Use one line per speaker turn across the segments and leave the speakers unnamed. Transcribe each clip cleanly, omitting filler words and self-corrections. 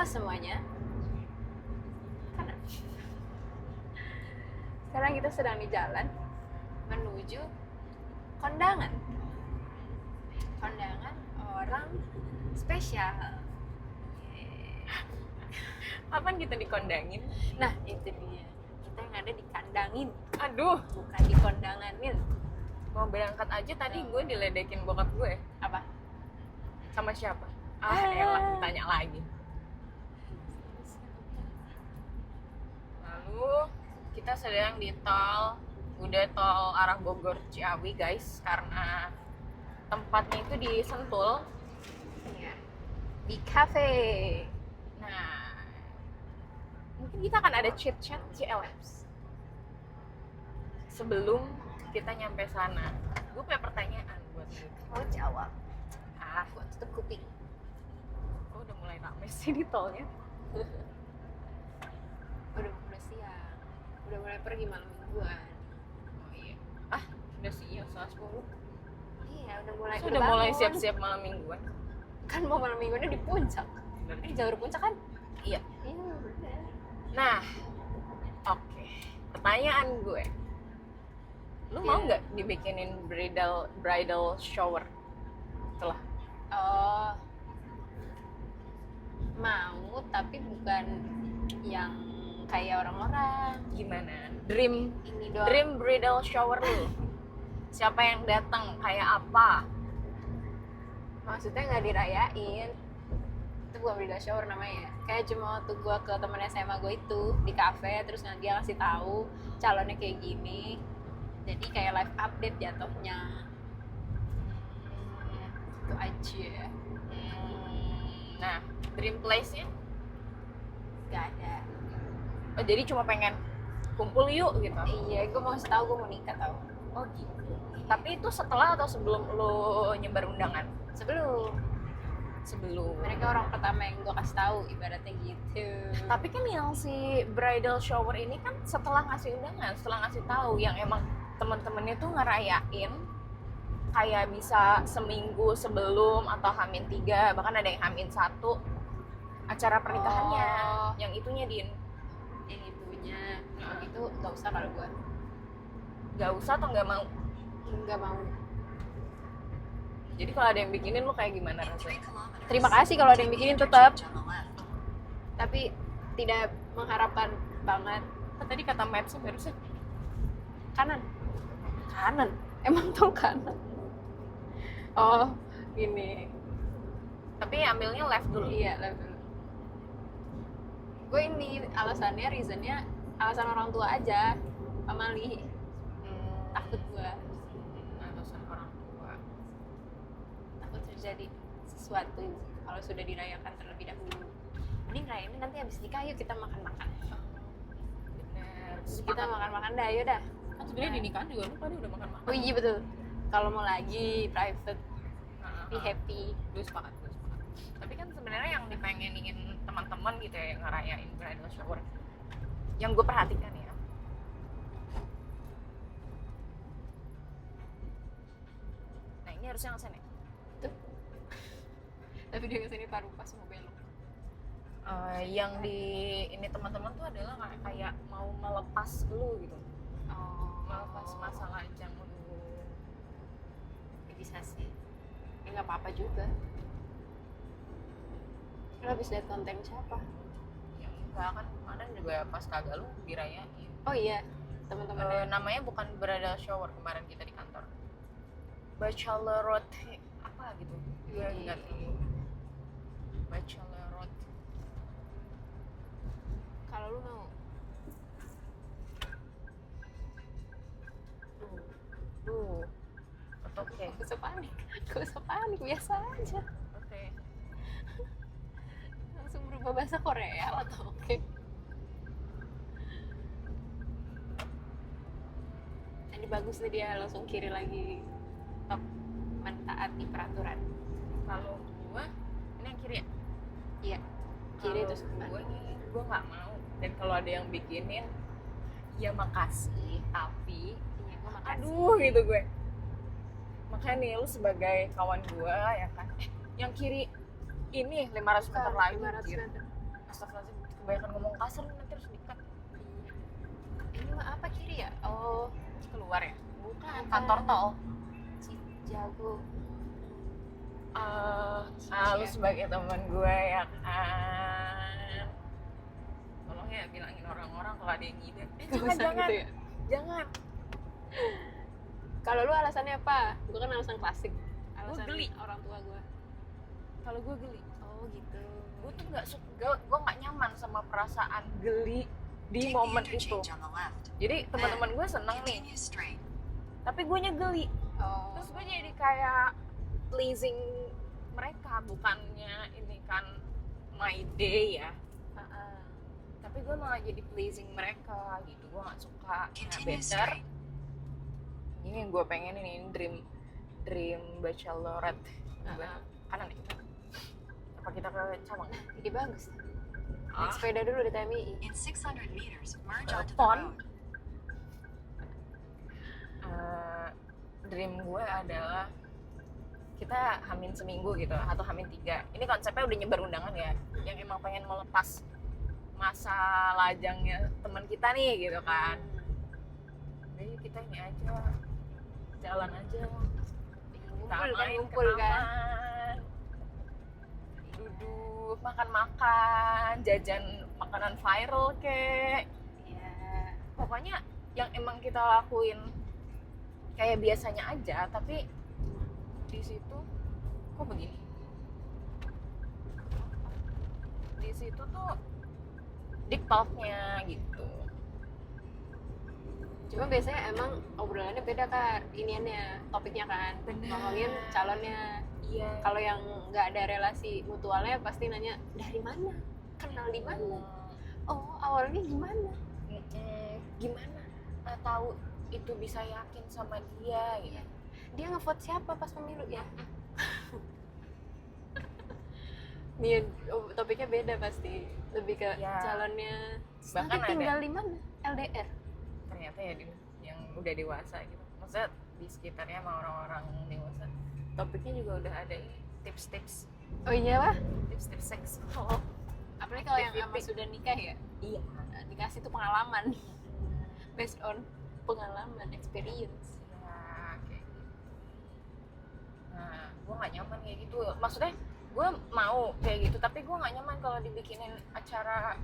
Halo semuanya. Kanan. Sekarang kita sedang di jalan menuju kondangan. Kondangan orang spesial.
Kapan kita dikondangin?
Nah, itu dia. Kita yang ada dikandangin,
Aduh,
bukan dikondanganin.
mau berangkat aja tadi gue diledekin bokap gue.
Apa?
Sama siapa? Elah, ditanya lagi. Lalu kita sedang di tol, udah tol arah Bogor Ciawi guys, karena tempatnya itu di Sentul.
Iya. Di cafe.
Nah, mungkin kita akan ada chit-chat CLFs sebelum kita nyampe sana. Gue punya pertanyaan buat lu.
Mau jawab?
Ah,
Gua tutup kuping.
oh, udah mulai rame sih di tolnya.
Udah siang. Udah mulai pergi malam mingguan.
Oh iya. Ah, udah siang, 10.
Iya, udah mulai.
Sudah mulai siap-siap malam mingguan.
Kan mau malam mingguannya di puncak. Ini jalur puncak kan?
Iya.
Iya, udah.
Nah, oke. Pertanyaan gue. Lu mau nggak dibikinin bridal shower? Setelah
Oh, mau tapi bukan yang kayak orang-orang.
gimana? Dream
Ini doang.
dream bridal shower lu. Siapa yang datang? Kayak apa?
Maksudnya nggak dirayain. Itu bukan bridal shower namanya. Kayak cuma waktu gue ke temen SMA gue itu di kafe, terus dia ngasih tahu calonnya kayak gini. Jadi kayak live update jatuhnya. Itu aja.
Nah, dream place-nya?
Gak ada.
Oh, jadi cuma pengen kumpul yuk gitu.
Iya, gue mau kasih tahu gue mau nikah tau.
Oh gitu. Tapi itu setelah atau sebelum lu nyebar undangan?
Sebelum
Sebelum.
mereka orang pertama yang gue kasih tahu, ibaratnya gitu.
Tapi kan yang si bridal shower ini kan setelah ngasih undangan, setelah ngasih tahu yang emang temen-temennya tuh ngerayain kayak bisa seminggu sebelum atau H-3, bahkan ada yang H-1 acara pernikahannya.
Oh.
Yang itunya Din.
Yang itunya, itu nggak usah kalau gue.
Gak usah atau gak mau?
Nggak mau.
Jadi kalau ada yang bikinin lu kayak gimana rasanya?
Terima kasih kalau ada yang bikinin tetap. Tapi tidak mengharapkan banget.
Tadi kata Maps barusan
Kanan.
kanan.
Emang tol kanan. Oh, gini.
Tapi ambilnya left dulu.
Iya, level. Gue ini alasannya, reasonnya alasan orang tua aja. Pamali. Takut gue.
Alasan orang tua.
Takut terjadi sesuatu kalau sudah dirayakan terlebih dahulu. Mending rayain nanti habis nikah yuk kita makan-makan.
Bener.
Terus kita makan-makan dah, yaudah.
Kan sebenarnya di nikahan juga lu pada udah makan-makan.
Oh iya betul. Kalau mau lagi private, be
Nah,
happy.
gue sepakat. Tapi kan sebenarnya yang dipengenin teman-teman gitu ya, yang ngerayain bridal shower, yang gue perhatikan ya, nah ini harusnya yang sana.
Tuh. Tapi dia kesini taruh pas mau belok.
Yang di ini teman-teman tuh adalah kayak mau melepas lu gitu,
Oh,
melepas masalah jangan lu.
bisa sih. Ya nggak apa-apa juga. Lo habis lihat konten siapa?
Ya enggak, kan kemarin juga pas kagak lu dirayain.
Oh iya, teman-teman.
Namanya bukan bridal shower kemarin kita di kantor, bachelorette apa gitu, gue nggak tahu. Bachelorette.
Kalau lu mau,
Duh. Oke.
gak usah panik, biasa aja.
Oke.
Langsung berubah bahasa Korea atau oke? Ini bagus nih dia langsung kiri lagi. Top, mentaati peraturan.
Kalau gue ini yang kiri ya?
Iya, kiri
Kalau
terus kanan.
gue nggak mau. Dan kalau ada yang bikinin, ya makasih. Tapi,
Iya, gue makasih.
aduh gitu gue. Makanya nih lu sebagai kawan gue ya kan, yang kiri ini 500 meter lagi.
500
anjir.
meter.
Astagfirullahaladzim, kebanyakan ngomong kasar nanti harus dikat.
Ini mah apa kiri ya? Oh,
Keluar ya?
bukan.
Kantor tol.
Jago.
Lu sebagai teman gue ya kan, tolong ya bilangin orang-orang kalau ada yang ngide. Jangan.
Gitu ya?
Jangan.
Kalau lu alasannya apa? Gue kan alasan klasik. Alasan
geli.
orang tua gue.
Kalau gue geli,
Oh gitu.
gue tuh gue nggak nyaman sama perasaan geli di momen itu. Jadi teman-teman gue seneng nih, tapi gue geli.
Oh.
Terus gue jadi kayak pleasing mereka, bukannya ini kan my day ya. Tapi gue malah jadi pleasing mereka gitu, gue nggak suka. Nah, better ini yang gue pengen ini dream bachelorette. Kanan nih, apa kita ke Cawang?
Jadi bagus. Naik sepeda dulu di TMI.
In 600 meters, merge onto the
Pon.
road.
Dream gue adalah kita hamin seminggu gitu atau hamin 3. Ini konsepnya udah nyebar undangan ya, yang emang pengen melepas masa lajangnya teman kita nih gitu kan. Jadi kita ini aja, jalan aja,
Ngumpul kan.
taman, duduk makan-makan, jajan makanan viral kek.
Iya.
Pokoknya yang emang kita lakuin kayak biasanya aja, tapi di situ kok begini, di situ tuh deep talk-nya gitu.
Cuma biasanya emang obrolannya beda kan, iniannya, topiknya kan.
Benar.
Ngomongin calonnya.
Iya.
Kalau yang nggak ada relasi mutualnya pasti nanya dari mana, kenal di mana, oh awalnya gimana.
Gimana tahu itu bisa yakin sama dia gitu.
Dia ngevote siapa pas pemilu ya? Nih topiknya beda pasti, lebih ke
Ya.
calonnya.
Bahkan
Nanti tinggal
ada
di mana? LDR.
ternyata ya yang udah dewasa gitu, maksudnya di sekitarnya sama orang-orang dewasa, topiknya juga udah ada ini, tips-tips
Oh iya lah.
tips-tips seks.
Apalagi kalau yang
Aktiviti.
emang sudah nikah ya,
Iya.
dikasih tuh pengalaman, based on pengalaman, experience.
Ya, kayak gitu. Nah, gue nggak nyaman kayak gitu. Maksudnya gue mau kayak gitu, tapi gue nggak nyaman kalau dibikinin acara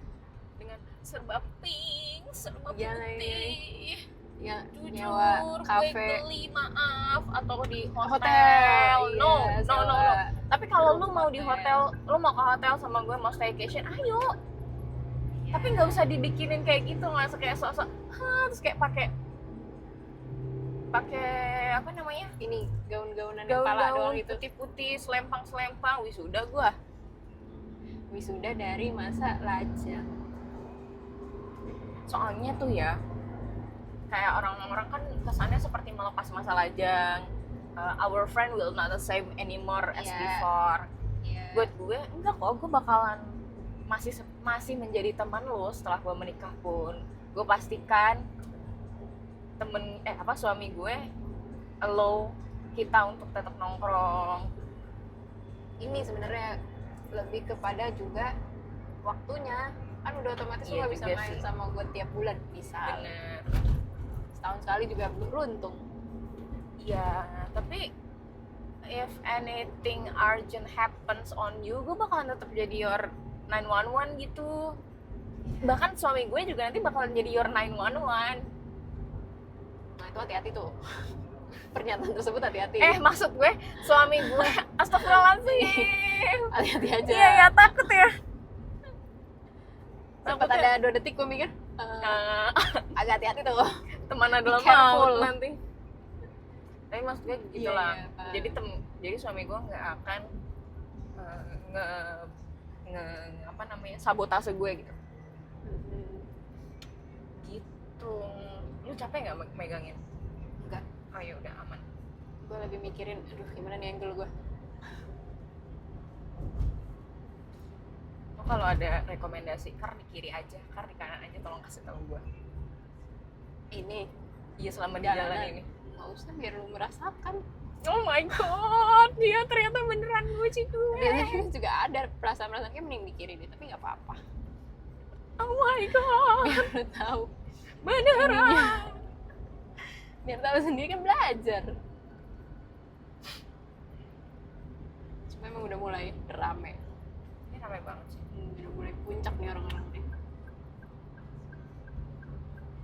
dengan serba pink, serba
Jangan
putih.
Ya
Jujur,
nyewa
gue
kafe,
beli maaf atau di hotel.
hotel.
No,
Iya,
no, no, no.
sewa.
Tapi kalau lu mau di
Hotel.
hotel, lu mau ke hotel sama gue mau staycation, ayo. Tapi nggak usah dibikinin kayak gitu, nggak usah kayak sok-sok, terus kayak pakai apa namanya?
Ini gaun-gaunan yang pala doang
Gaun-gaun
itu.
putih-putih, selempang-selempang, wisuda gua.
Wisuda dari masa lajang.
Soalnya tuh ya, kayak orang-orang kan kesannya seperti melepas masa lajang. Our friend will not the same anymore as
Iya.
before.
Iya.
Buat gue, enggak kok, gue bakalan masih menjadi teman lo setelah gue menikah pun. Gue pastikan suami gue allow kita untuk tetap nongkrong.
Ini sebenarnya lebih kepada juga waktunya, kan udah otomatis
Iya
lu nggak bisa
juga
main
sih.
sama gue tiap bulan, misal
Bener.
setahun sekali juga beruntung.
Iya, tapi if anything urgent happens on you, gue bakalan tetap jadi your 911 gitu. Bahkan suami gue juga nanti bakalan jadi your 911.
Nah itu hati-hati tuh. Pernyataan tersebut hati-hati.
Maksud gue suami gue astagfirullahaladzim.
Hati-hati aja.
Iya ya, takut ya.
Sempat
Takutnya,
ada 2 detik gue mikir agak hati-hati tuh.
teman adalah
careful.
maut nanti. Tapi maksud gue gitu
Iya,
lah.
iya, paham.
Jadi suami gue nggak akan sabotase gue gitu. Gitu. Lu capek nggak megangin?
Enggak.
Oh ya udah aman.
Gue lebih mikirin, aduh gimana nih angle gue.
Lo kalau ada rekomendasi kar di kiri aja, kar di kanan aja, tolong kasih tahu gue.
Ini
Iya selama di
Jalanan.
jalan ini.
nggak usah biar lu merasakan.
Oh my god, dia ternyata beneran lucu gue.
Dia juga ada perasaan-perasaan kayak mending di kiri deh, tapi nggak apa-apa.
Oh my god,
biar lu tahu
beneran.
biar tahu sendiri kan belajar. Cuma emang udah mulai rame.
Ini ramai banget sih.
Udah mulai puncak nih orang-orang nih.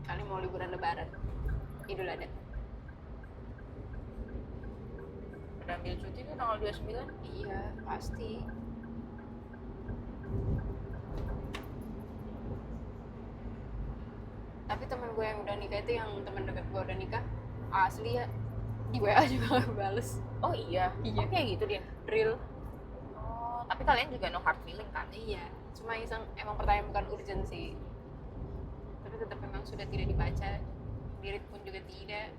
Kali mau liburan lebaran, Idul Adha.
Udah ambil cuti tuh tanggal 29.
Iya, pasti. Tapi temen gue yang udah nikah itu, yang temen deket gue udah nikah, asli ya, di WA juga gak bales.
Oh iya,
Iya.
oh, kayak gitu Din.
Real.
Oh, tapi kalian juga no hard feeling kan?
Iya, cuma iseng, emang pertanyaan bukan urgent sih. Tapi tetap memang sudah tidak dibaca, lirik pun juga tidak,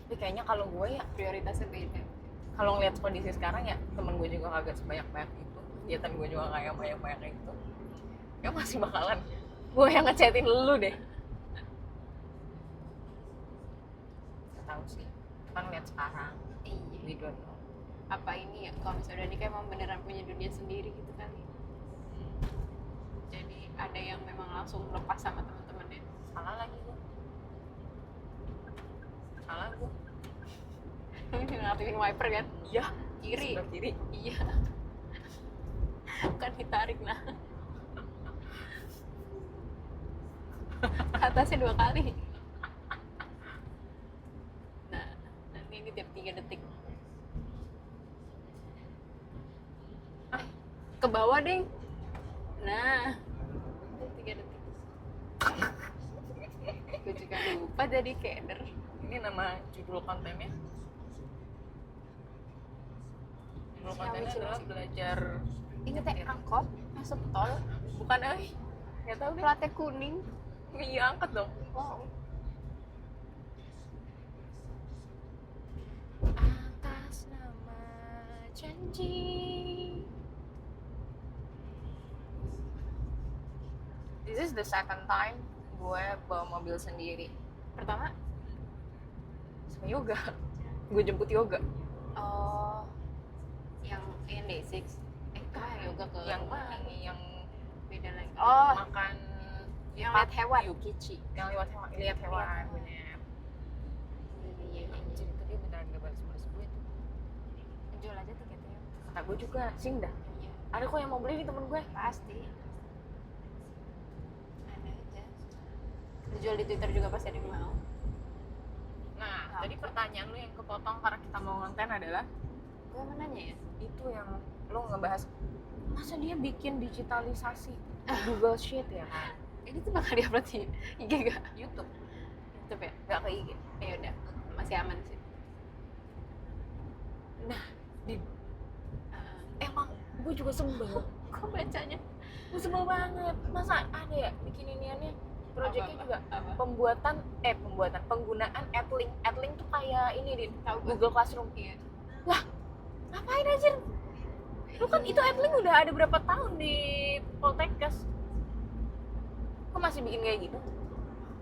Tapi kayaknya kalau gue ya,
prioritasnya beda.
kalau ngeliat kondisi sekarang ya, temen gue juga kagak sebanyak-banyak itu. Kegiatan gue juga kayak banyak-banyak kayak gitu. Ya masih bakalan gue yang ngechatin lu deh. Gak tau sih, kita ngeliat sekarang,
Iya.
we don't know.
Apa ini ya, kalau misalnya udah nikah emang beneran punya dunia sendiri gitu kali. Jadi ada yang memang langsung lepas sama teman-temannya.
Salah lagi gue. Salah gue.
Ngaktifin wiper kan?
Iya.
Kiri.
Sebelah kiri.
Iya. Bukan ditarik nah. Atasnya 2 kali. Nah, nanti ini tiap 3 detik. Ke bawah deh. Nah, 3 detik. Gue juga lupa jadi keder.
Ini nama judul kontennya. Judul
Siapa
kontennya
sih,
adalah
sih?
belajar.
Ini teh angkot masuk tol,
Bukan nggak tahu deh.
platnya kuning.
Iya, angkat dong.
Wow.
Atas nama janji. This is the second time gue bawa mobil sendiri.
Pertama,
Sama yoga. Gue jemput yoga.
oh, yang Day6. Yoga ke
Yang
rumah.
ini yang
Beda lagi.
oh makan
yang
empat
lihat hewan.
Yukichi. Yang lihat hewan, lihat hewan
Lihat hewan.
bener.
Iya,
Anjir, itu dia beneran gak balas-balas gue tuh.
jual aja tiketnya.
Kata gue juga, sing dah.
Iya,
Ada kok yang mau beli nih temen gue.
pasti. Ada aja. Dijual di Twitter juga pasti ada yang mau.
Nah,
Apa?
tadi pertanyaan lu yang kepotong karena kita mau konten adalah
Gue mau nanya ya.
itu yang lu ngebahas masa dia bikin digitalisasi Google Sheet ya kan?
Ini tuh bakal diupload di IG gak?
YouTube,
YouTube ya?
nggak ke IG.
Ya udah, masih aman sih.
Nah, di
Ah,
emang gue juga sebel.
kok bacanya?
Gue sebel banget. Masa ada ya bikin iniannya? Projectnya
Apa,
juga
apa?
pembuatan penggunaan AdLink. AdLink tuh kayak ini di
Tahu gue.
Google Classroom.
Iya.
Ngapain aja? Lu kan itu AdLink udah ada berapa tahun di Poltekkes. Kok masih bikin kayak gitu?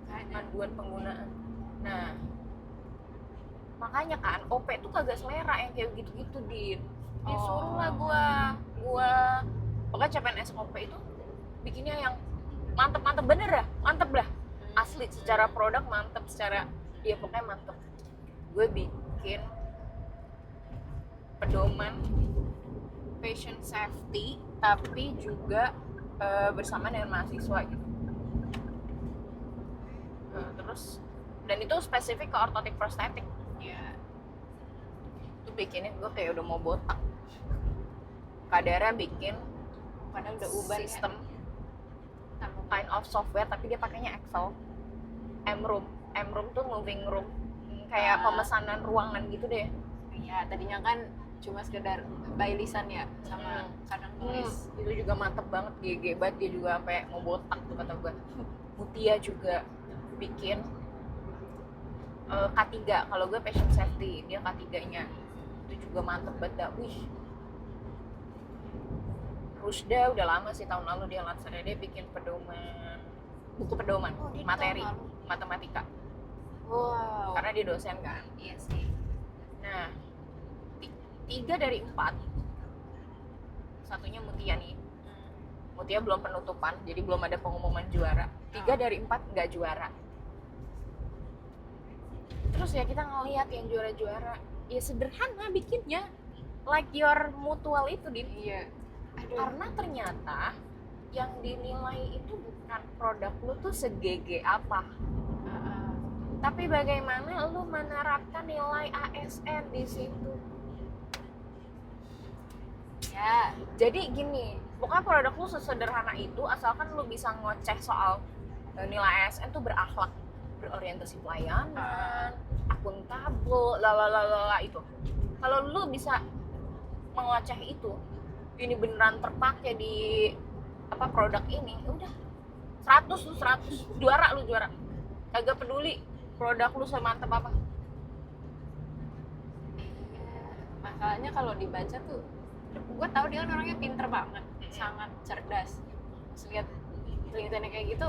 Ada.
Panduan penggunaan. Nah, makanya kan OP tuh kagak selera yang kayak gitu-gitu, Din. Disuruh lah gua pokoknya CPNS OP itu bikinnya yang mantep bener dah, mantep lah. Asli secara produk mantep, secara ya pokoknya mantep. Gue bikin pedoman patient safety tapi juga bersama dengan mahasiswa gitu. Terus dan itu spesifik ke ortotik prostetik.
Iya.
Itu bikinnya gue kayak udah mau botak. Kadarnya bikin
Padahal udah uban
sistem
ya.
kind of software tapi dia pakainya Excel. M-Room tuh moving room. Kayak pemesanan ruangan gitu deh.
Iya, tadinya kan cuma sekedar by lisan ya, sama kadang tulis.
Itu juga mantep banget, GG banget. Dia juga sampai mau botak tuh kata gue. Mutia juga bikin K3. Kalau gue patient safety, dia K3-nya. Itu juga mantep banget dah. Wih. Rusda udah lama sih, tahun lalu dia lansirnya, dia bikin pedoman, buku pedoman,
Oh, dia
materi
tahun lalu.
matematika.
Wow.
Karena dia dosen kan.
Iya sih.
Nah, 3 dari 4, satunya Mutia nih, Mutia belum penutupan, jadi belum ada pengumuman juara. 3 dari 4 nggak juara. Terus ya kita ngelihat yang juara-juara, ya sederhana bikinnya, like your mutual itu Din.
Iya. Aduh.
Karena ternyata yang dinilai itu bukan produk lu tuh segege apa, tapi bagaimana lu menerapkan nilai ASN di situ.
Ya.
Jadi gini, pokoknya produk lu sesederhana itu asalkan lu bisa ngoceh soal nilai ASN tuh berakhlak, berorientasi pelayanan, akuntabel, lalalala itu. Kalau lu bisa mengoceh itu, ini beneran terpakai di apa produk ini, udah 100 lu 100, juara lu juara. Kagak peduli produk lu semantep apa.
Masalahnya kalau dibaca tuh, gue tahu dia kan orangnya pinter banget, sangat cerdas. Terus lihat penelitiannya kayak gitu,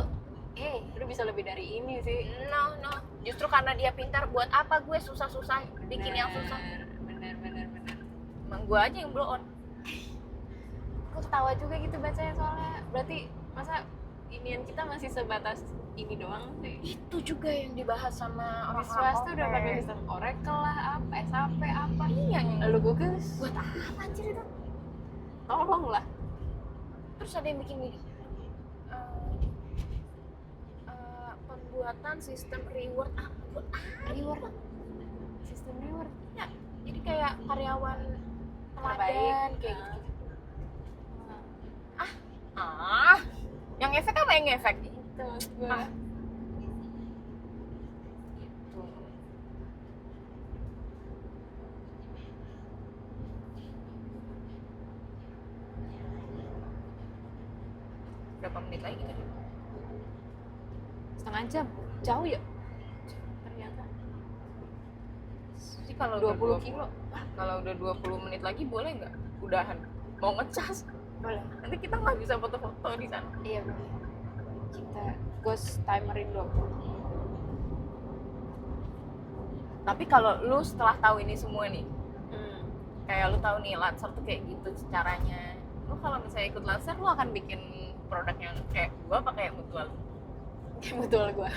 lu bisa lebih dari ini sih.
No, justru karena dia pintar, buat apa gue susah-susah bikin yang susah.
Bener.
Emang gue aja yang blow on.
Gue ketawa juga gitu bacanya soalnya. Berarti masa inian kita masih sebatas ini doang sih.
Itu juga yang dibahas sama
Di
orang
swasta udah pakai sistem Oracle lah, apa, SAP apa.
Iya,
Lalu Google,
buat apa anjir itu?
tolong lah.
Terus ada yang bikin gini, pembuatan sistem reward buat
Reward. Sistem reward.
ya, jadi kayak karyawan teladan
Terbaik.
kayak gitu. Yang efek apa yang efek?
Itu maksud gue.
Gitu. Berapa menit lagi kita?
Setengah jam. Jauh ya? Ternyata.
Jadi kalau
20 kilo.
Kalau udah 20 menit lagi boleh nggak? Udahan. Mau ngecas.
Boleh.
Nanti kita nggak bisa foto-foto di sana.
Iya boleh. Kita ghost timerin dulu.
Tapi kalau lu setelah tahu ini semua nih, kayak lu tahu nih Latsar tuh kayak gitu caranya. Lu kalau misalnya ikut Latsar, lu akan bikin produk yang kayak gua apa kayak mutual?
Kayak betul gue.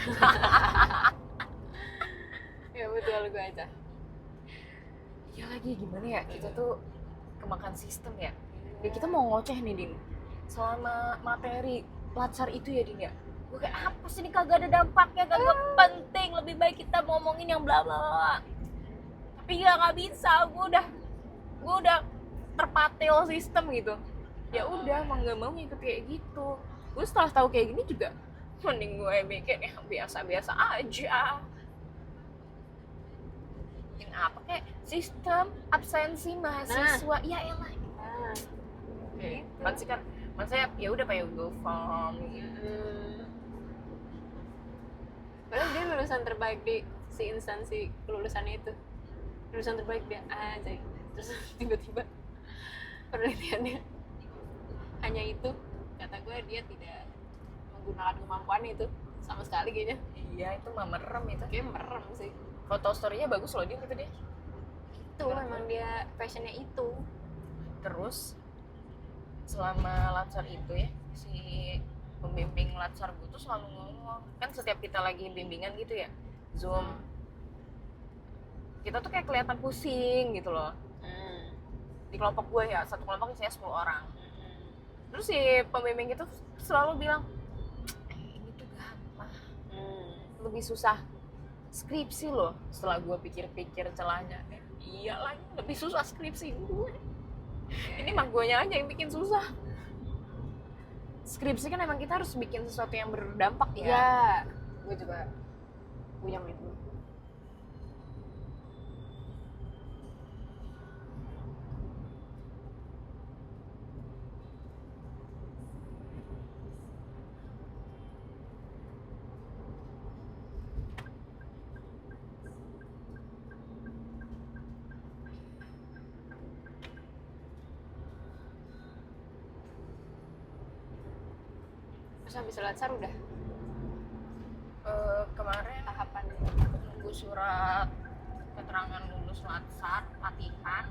Ya betul gue aja.
Ya lagi gimana ya, kita tuh kemakan sistem ya. Ya kita mau ngoceh nih Din, selama materi Latsar itu ya Din ya, gue kayak apa sih ini kagak ada dampaknya, kagak penting, lebih baik kita ngomongin yang bla bla bla. Tapi ya nggak bisa, gue udah terpatil sistem gitu. Ya udah mau nggak mau ngikut kayak gitu. Gue setelah tahu kayak gini juga mending gue bikin yang biasa-biasa aja. Bikin apa kayak sistem absensi mahasiswa, ya elah.
Gitu.
Pasti kan, maksudnya ya udah kayak Google Form gitu.
Padahal dia lulusan terbaik di si instansi kelulusannya itu, lulusan terbaik dia aja. Terus tiba-tiba penelitiannya hanya itu, kata gue dia tidak menggunakan kemampuan itu sama sekali kayaknya.
Iya itu mah merem itu.
Kayak merem sih.
Foto story-nya bagus loh dia gitu dia.
Itu memang dia passionnya itu.
Terus selama Latsar itu ya, si pembimbing Latsar gue tuh selalu ngomong, kan setiap kita lagi bimbingan gitu ya, Zoom, kita tuh kayak kelihatan pusing gitu loh. Di kelompok gue ya, satu kelompok isinya 10 orang. Terus si pembimbing itu selalu bilang, ini tuh gampang, lebih susah skripsi loh. Setelah gue pikir-pikir celahnya, iya lagi lebih susah skripsi gue. Ini mah guanya aja yang bikin susah. Skripsi kan emang kita harus bikin sesuatu yang berdampak ya.
Iya, gue juga punya itu. Terus habis Latsar udah
Kemarin
tahapan
nunggu surat keterangan lulus Latsar, latihan,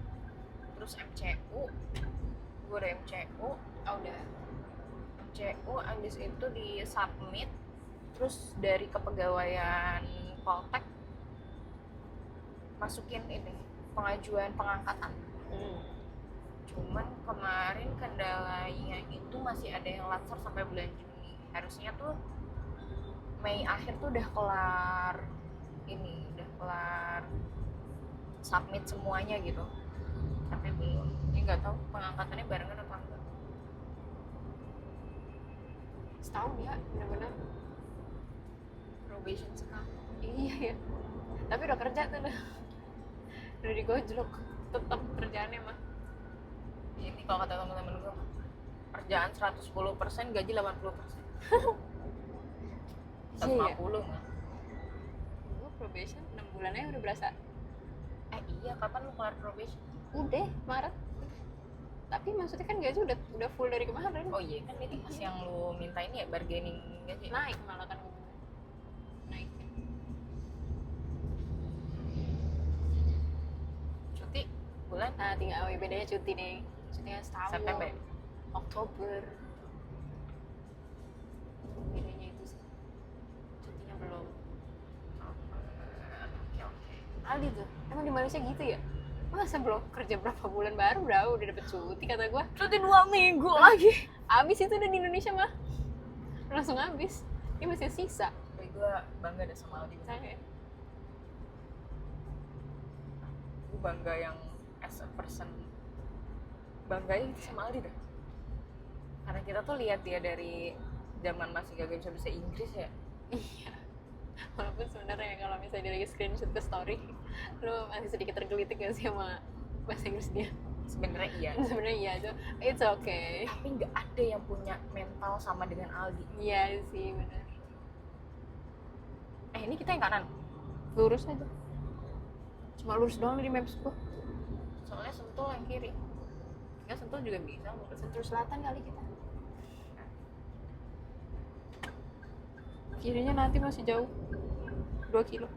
terus MCU. Gue udah MCU.
oh udah
MCU, abis itu di submit, terus dari kepegawaian Poltek masukin ini pengajuan pengangkatan. Cuman kemarin kendalanya itu masih ada yang latsar sampai bulan Juni. Harusnya tuh Mei akhir tuh udah kelar udah kelar submit semuanya gitu. Tapi belum. Ini nggak tahu pengangkatannya barengan apa enggak.
Setahun ya, bener-bener
Probation sekali.
iya ya, tapi udah kerja tuh udah digojlok tetap kerjaannya mah.
Ini kalau kata teman-teman gue kerjaan 110%, gaji 80%. 150 nggak?
Gue probation 6 bulannya udah berasa.
Iya, kapan lu kelar probation?
Udah Maret, tapi maksudnya kan gaji udah full dari kemarin.
Oh iya, kan ini pas yang lu minta ini ya, bargaining gaji.
Naik malah kan, naik.
Cuti bulan
Nah tinggal bedanya cuti nih, cutinya setahun.
September ya?
Oktober. Bedanya itu sih, cutinya belum.
Oke.
Aldi tuh, emang di Malaysia gitu ya? Masa belum kerja berapa bulan baru udah dapet cuti kata gue.
Cuti 2 minggu lagi.
Abis itu udah di Indonesia mah langsung habis. Ini masih sisa.
Tapi gue bangga deh sama Aldi.
Saya
Gue bangga yang as a person, bangganya itu sama Aldi deh. Karena kita tuh lihat dia dari zaman masih gak bisa Inggris ya.
iya. Walaupun sebenarnya kalau misalnya dia lagi screenshot ke story, lu masih sedikit tergelitik gak sih sama bahasa Inggris dia?
Sebenarnya iya.
Sebenarnya iya tuh, it's okay.
Tapi nggak ada yang punya mental sama dengan Aldi.
Iya sih benar.
Ini kita yang kanan.
Lurus aja. Cuma lurus doang di maps gua.
Soalnya Sentul yang kiri. Ya Sentul juga bisa lurus.
Sentul selatan kali kita. Kirinya nanti masih jauh. 2 kilo,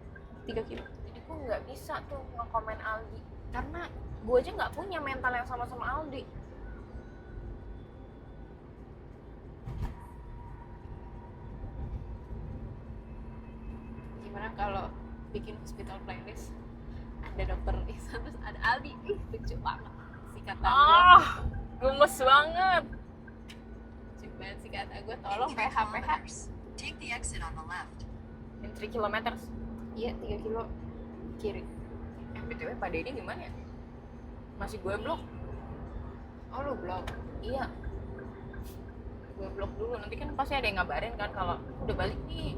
3 kilo.
Jadi gue nggak bisa tuh nge-komen Aldi karena gue aja nggak punya mental yang sama Aldi.
Gimana kalau bikin hospital playlist, ada dokter Ihsan terus ada Aldi, lucu banget si kata gua.
Gemes banget.
Lucu banget si kata gua, tolong
In 3
PH
kilometers, take the exit on the left.
In 3 kilometers.
iya 3 kilo kiri.
BTW Pak Deddy gimana ya? Masih gue blok.
Oh lu blok?
Iya. Gue blok dulu, nanti kan pasti ada yang ngabarin kan kalau udah balik nih.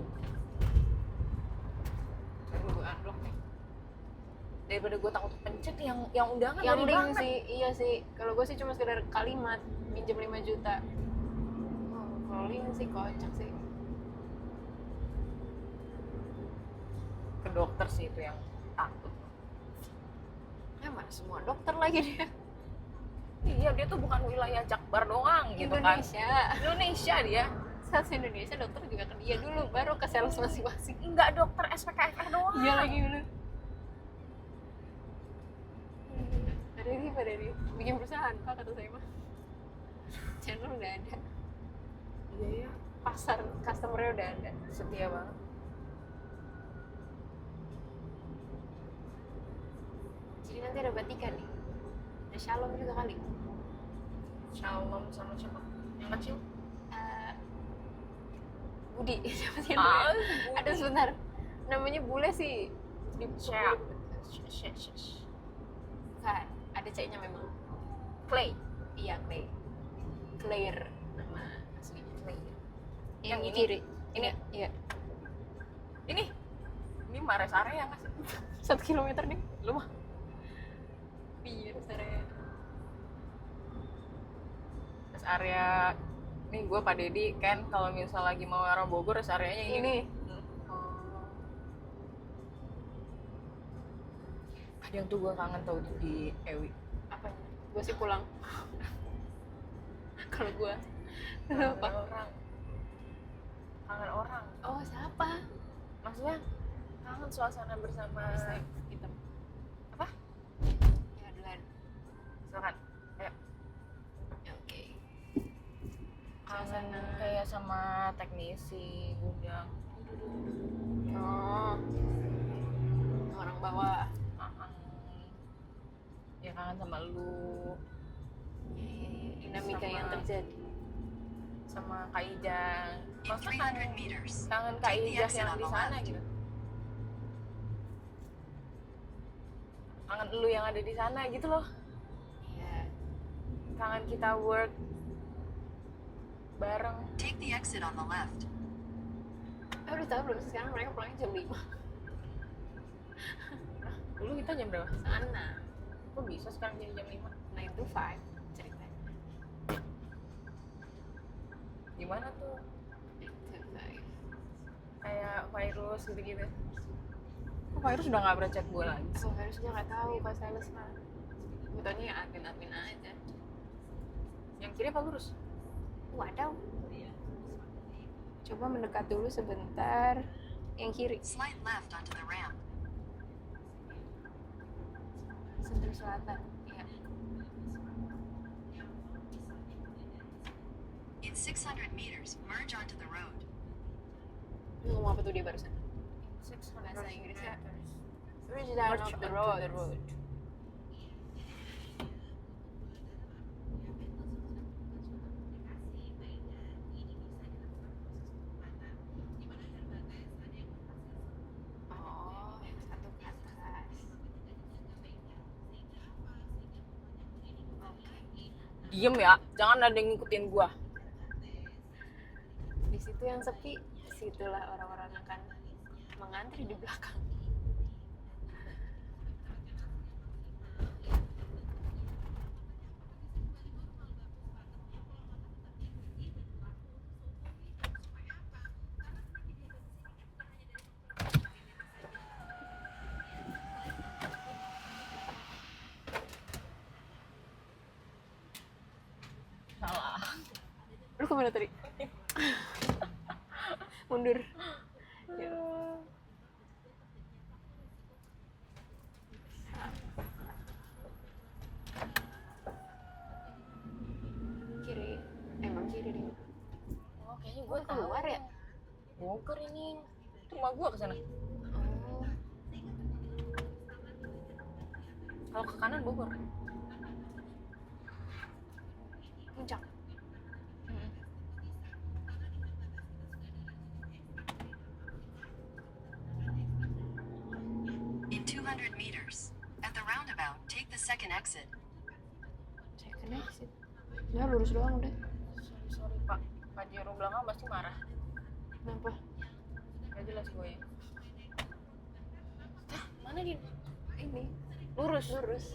Baru gue unblock nih. Daripada gue takut pencet yang undangan
Yang
dari
link
banget.
sih, iya sih. Kalau gue sih cuma sekedar kalimat minjem 5 juta. Kalau link sih kocak sih.
Ke dokter sih itu yang takut.
Ya mana semua dokter lagi dia.
Iya, dia tuh bukan wilayah Jakbar doang gitu
Indonesia.
kan. Indonesia dia.
Saat Indonesia dokter juga ke dia dulu, baru ke sales masing-masing.
Enggak dokter SPKFR doang.
Iya lagi bener. Ada ini pada ini bikin perusahaan pak kata saya mah. Channel udah ada,
Iya ya.
pasar customernya udah ada.
Setia banget.
Jadi nanti ada Batikan nih, ada Shalom juga kali.
Shalom sama siapa? Yang kecil?
Budi siapa sih yang
Ah,
namanya? Ada sebentar, namanya Bule sih di
Siap.
Bukan, ada C-nya memang.
Clay.
Iya Clay, Claire nama aslinya.
Clay.
Yang
ini?
kiri,
Ini?
iya.
Ini Mares area nggak sih?
1 kilometer nih, lu mah. Iya, area.
Rest area nih gue Pak Deddy kan kalau misal lagi mau arah Bogor rest areanya ini.
Oh.
Ada yang tuh gue kangen tau di Ewi.
Apa? Gue sih pulang. Kalau gue,
Kangen
apa?
orang. Kangen orang.
Oh siapa?
Maksudnya kangen suasana bersama.
Hitam.
Apa?
Ya duluan.
Silakan. Ayo.
Ya, oke.
Kangen sama teknisi gudang.
Oh, orang bawah.
Ya kangen sama lu,
Dinamika
Sama-
yang terjadi.
sama Kak Ijang.
In
Maksudnya
300 meters,
kangen Kak
take the
Ijah
exit
yang
on
di
the
sana
left.
gitu. Kangen lu yang ada di sana gitu loh.
Iya.
Kangen kita work bareng.
Take the exit on the left.
Udah tahu belum sih sekarang mereka pulangnya jam 5
Dulu kita jam berapa?
sana.
Kok bisa sekarang jadi jam 5?
9 to 5 ceritanya.
Gimana tuh?
9 to 5.
Kayak virus gitu-gitu. Kok virus udah gak berchat gue lagi?
So harusnya nggak tahu pas sales mah. Betulnya yang admin aja.
Yang kiri apa lurus?
Waduh. Coba mendekat dulu sebentar. Yang kiri.
Slight left onto the ramp.
Sebelah selatan. Iya.
In 600 meters, merge onto the road.
Lu ngomong apa tuh dia barusan?
600
Bahasa Inggrisnya.
meters.
Merge down
March
of the
onto
road.
the road.
Oh, yang satu ke atas. Oke.
Diem ya, jangan ada yang ngikutin gua.
Di situ yang sepi, situlah orang-orang akan mengantri di belakang.
Salah.
Lu kemana tadi? Mundur. Kiri. Emang kiri deh.
Oh, kayaknya
Gua keluar ya?
Bogor ini. Rumah gua ke sana.
Oh.
Kalau ke kanan Bogor.
Puncak.
In 200 meters, at the roundabout, take the second exit.
Second exit. Ya lurus doang udah.
Sorry Pak. Pak Jero belakang pasti marah.
Kenapa?
Gak jelas gue ya. Mana dia?
Ini
Lurus.
lurus.